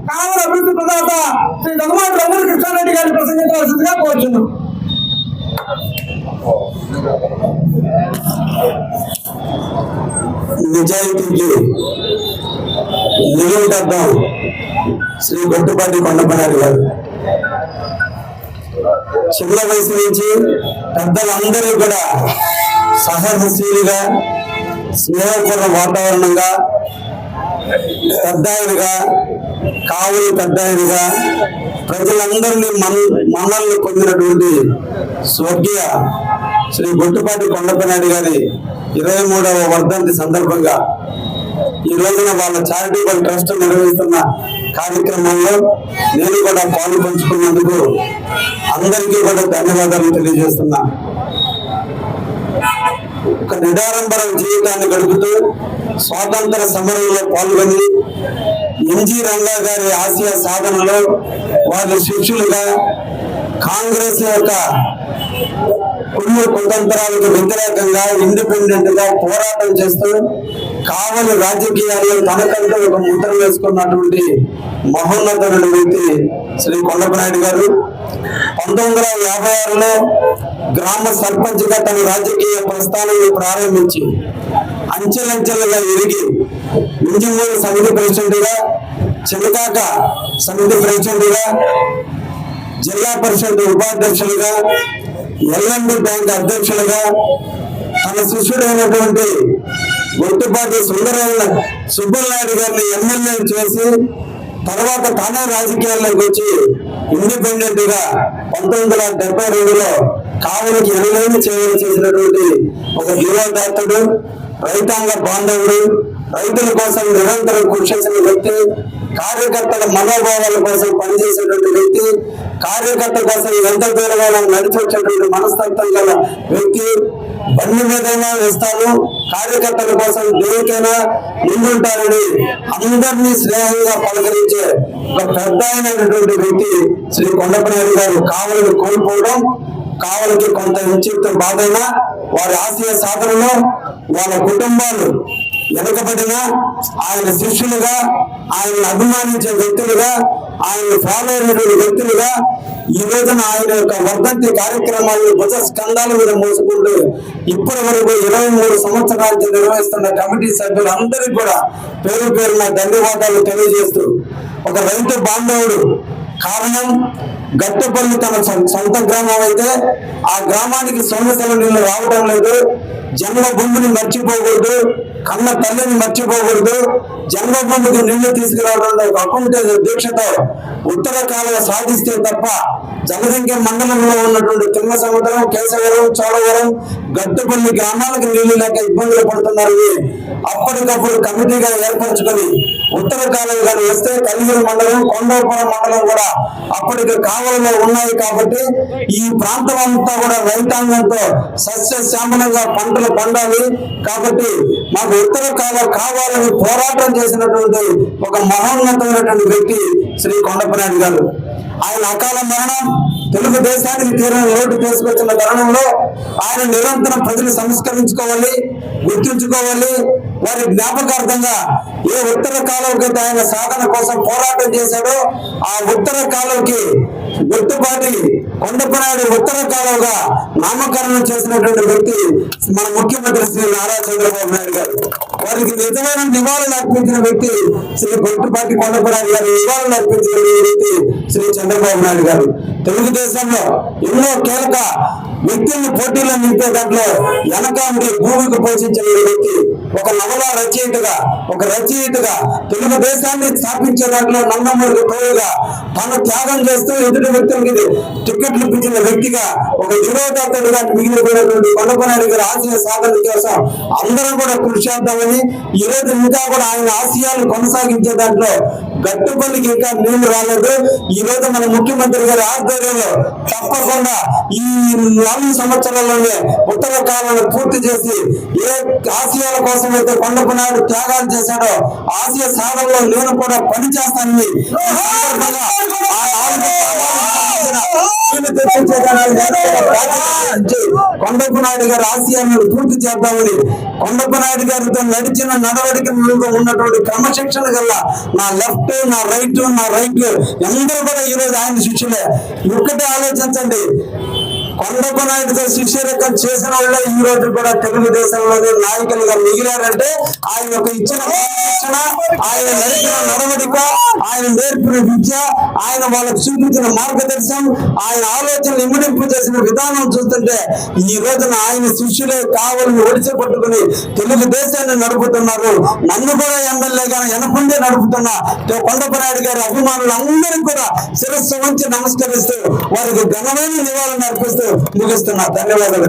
కావల అభివృద్ధి ప్రదాత శ్రీ దగ్గుమాటి రమణ కృష్ణారెడ్డి గారిని ప్రసంగించవలసిందిగా కోరుచున్నాం. నిజాయితీకి నిలువుటద్దాం శ్రీ గొట్టుపాటి కొండపనాయుడు గారు చిన్న వయసు నుంచి పెద్దలందరూ కూడా సహనశీలిగా స్నేహపూర్ణ వాతావరణంగా పెద్దాయనగా కావులు పెద్దాయనగా ప్రజలందరినీ మనల్ని పొందినటువంటి స్వర్గీయ శ్రీ గొట్టుపాటి కొండపనాయుడు గారి 23వ వర్ధంతి సందర్భంగా ఈ రోజున వాళ్ళ చారిటబుల్ ట్రస్ట్ నిర్వహిస్తున్న కార్యక్రమంలో నేను కూడా పాలు పంచుకున్నందుకు అందరికీ కూడా ధన్యవాదాలు తెలియజేస్తున్నా. ఒక నిడారంబర జీవితాన్ని గడుపుతూ స్వాతంత్ర సమరంలో పాల్గొని ఎన్జీ రంగా గారి ఆశయ సాధనలో వారి శిష్యులుగా కాంగ్రెస్ యొక్క కొన్ని కుతంత్రాలకు వ్యతిరేకంగా ఇండిపెండెంట్ గా పోరాటం చేస్తూ కావలి రాజకీయాల్లో తనకంటూ ఒక ముద్ర వేసుకున్నటువంటి మహోన్నతుడు వ్యక్తి శ్రీ కొండపనాయుడు గారు 1956లో గ్రామ సర్పంచ్ గా తన రాజకీయ ప్రస్థానాన్ని ప్రారంభించి అంచెలంచెలుగా ఎదిగి ఇంజినీర్ సమితి ప్రెసిడెంట్ గా, చిలకాక సమితి ప్రెసిడెంట్ గా, జిల్లా పరిషత్ ఉపాధ్యక్షులుగా, ఎల్ఎండి బ్యాంక్ అధ్యక్షులుగా, తన శిష్యుడైనటువంటి గొట్టుపాటి సుబ్బలనాయుడు గారిని ఎమ్మెల్యే చేసి తర్వాత తానే రాజకీయాల్లోకి వచ్చి ఇండిపెండెంట్ గా 1972లో కావలికి ఎనలేని సేవలు చేసినటువంటి ఒక యువదాతడు, రైతాంగ బాంధవుడు, రైతుల కోసం నిరంతరం కృషి చేసిన వ్యక్తి, కార్యకర్తల మనోభావాల కోసం పనిచేసేటువంటి వ్యక్తి, కార్యకర్త కోసం ఎంత దూరంగా నడిచి వచ్చేటువంటి మనస్తత్వం గల వ్యక్తి. బండి మీదైనా వేస్తాను, కార్యకర్తల కోసం దేనికైనా ముందుంటారని అందరినీ స్నేహంగా పలకరించే ఒక పెద్ద అయినటువంటి వ్యక్తి శ్రీ కొండపనాయుడు గారు కావలిని కోల్పోవడం కావలికి కొంత నిశ్చిత బాధైనా వారి ఆశయ సాధనలో వాళ్ళ కుటుంబాలు వెనుకబడిన ఆయన శిష్యులుగా, ఆయన అభిమానించే వ్యక్తులుగా, ఆయన ఫాలో అయినటువంటి వ్యక్తులుగా ఈ రోజున ఆయన యొక్క వర్ధంతి కార్యక్రమాలను భుజ స్కంధాల మీద మోసుకుంటూ ఇప్పటి వరకు 23 సంవత్సరాలకి నిర్వహిస్తున్న కమిటీ సభ్యులందరికీ కూడా పేరు పేరున ధన్యవాదాలు తెలియజేస్తూ, ఒక రైతు బాంధవుడు కారణం గట్టుపల్లి తన సొంత గ్రామం అయితే ఆ గ్రామానికి సమస్యల నీళ్లు రావడం లేదు, జన్మభూమిని మర్చిపోకూడదు, కన్న తల్లిని మర్చిపోకూడదు, జన్మభూమికి నీళ్లు తీసుకురావడంలో అకుంఠ దీక్షతో ఉత్తర కాలువ సాధిస్తే తప్ప జగదంకి మండలంలో ఉన్నటువంటి తుమ్మ సముద్రం, కేశవరం, చోడవరం, గట్టుపల్లి గ్రామాలకు నీళ్లు లేక ఇబ్బందులు పడుతున్నారు. అప్పటికప్పుడు కమిటీగా ఏర్పరచుకొని ఉత్తర కాలువ గారు వస్తే కలిగిరి మండలం, కొండవపురం మండలం కూడా అప్పటికి కావలిలో ఉన్నాయి. కాబట్టి ఈ ప్రాంతం అంతా కూడా రైతాంగంతో సస్యశ్యామలంగా పంటలు పండాలి. కాబట్టి మాకు ఉత్తర కాలువ కావాలని పోరాటం చేసినటువంటి ఒక మహోన్నతమైనటువంటి వ్యక్తి శ్రీ కొండపనాయుడు గారు. ఆయన అకాల మరణం తెలుగుదేశానికి తీరని లోటు తీసుకొచ్చిన తరుణంలో ఆయన నిరంతరం ప్రజలు సంస్కరించుకోవాలి, గుర్తుంచుకోవాలి. వారి జ్ఞాపకార్థంగా ఏ ఉత్తర కాలువకైతే ఆయన సాధన కోసం పోరాటం చేశాడో ఆ ఉత్తర కాలువకి గొట్టుపాటి కొండపనాయుడు ఉత్తర కాలువగా నామకరణం చేసినటువంటి వ్యక్తి మన ముఖ్యమంత్రి శ్రీ నారా చంద్రబాబు నాయుడు గారు. వారికి నిజమైన నివాళులు అర్పించిన వ్యక్తి శ్రీ గొట్టుపాటి కొండపనాయుడు గారు, నివాళులు అర్పించిన వ్యక్తి శ్రీ చంద్రబాబు నాయుడు గారు. తెలుగుదేశంలో ఎన్నో కీలక వ్యక్తుల్ని పోటీలో నింపే దాంట్లో వెనకాంటి భూమికి పోషించిన వ్యక్తి, ఒక నవలా రచయితగా తెలుగుదేశాన్ని స్థాపించే దాంట్లో నందమూరికి తోడుగా తను త్యాగం చేస్తూ ఎదుటి వ్యక్తులకి టికెట్లు ఇప్పించిన వ్యక్తిగా ఒక యువదాతడుగా మిగిలిపోయినటువంటి కొండపనాయుడు గారి ఆశయ సాధన కోసం అందరం కూడా కృషి చేద్దామని, ఈ రోజు ఇంకా కూడా ఆయన ఆశయాలను కొనసాగించే దాంట్లో గట్టుపల్లికి ఇంకా నీళ్లు రాలేదు. ఈ రోజు మన ముఖ్యమంత్రి గారి ఆధ్వర్యంలో తప్పకుండా ఈ 4 సంవత్సరాల్లోనే ఉత్తర కాలాన్ని పూర్తి చేసి ఏ ఆశయాల కోసం అయితే కొండపనాయుడు త్యాగాలు చేశాడో ఆశయ సాధనలో నేను కూడా పనిచేస్తానని రోజున నీళ్లు తెప్పించే కొండప్ప నాయుడు గారి ఆశయాలను పూర్తి చేద్దామని కొండప్ప నాయుడు గారితో నడిచిన నడవడికలో ఉన్నటువంటి క్రమశిక్షణ గల నా లెఫ్ట్ నా రైట్ అందరూ కూడా ఈ రోజు ఆయన శిష్యులే. ఒక్కటే ఆలోచించండి, కొండప్ప నాయుడుతో శిష్యరకం చేసిన వాళ్ళే ఈ రోజు కూడా తెలుగుదేశంలోనే నాయకులుగా మిగిలారంటే ఆయన యొక్క ఇచ్చిన శిక్షణ, ఆయన నడిచిన నడవడిక, ఆయన నేర్పిన విద్య, ఆయన వాళ్ళకు చూపించిన మార్గదర్శనం, ఆయన ఆలోచనలు ఇమిడింపు చేసిన విధానం చూస్తుంటే ఈ రోజున ఆయన శిష్యులే కావాలని ఒడిచి పట్టుకుని తెలుగుదేశాన్ని నడుపుతున్నారు. నన్ను కూడా ఎమ్మెల్యేగా ఎనకుండే నడుపుతున్న కొండప్ప నాయుడు గారి అభిమానులు అందరికీ కూడా శిరస్సు వంచి నమస్కరిస్తూ వారికి ఘనమైన నివాళులు అర్పిస్తూ ముగిస్తున్నా. ధన్యవాదాలు.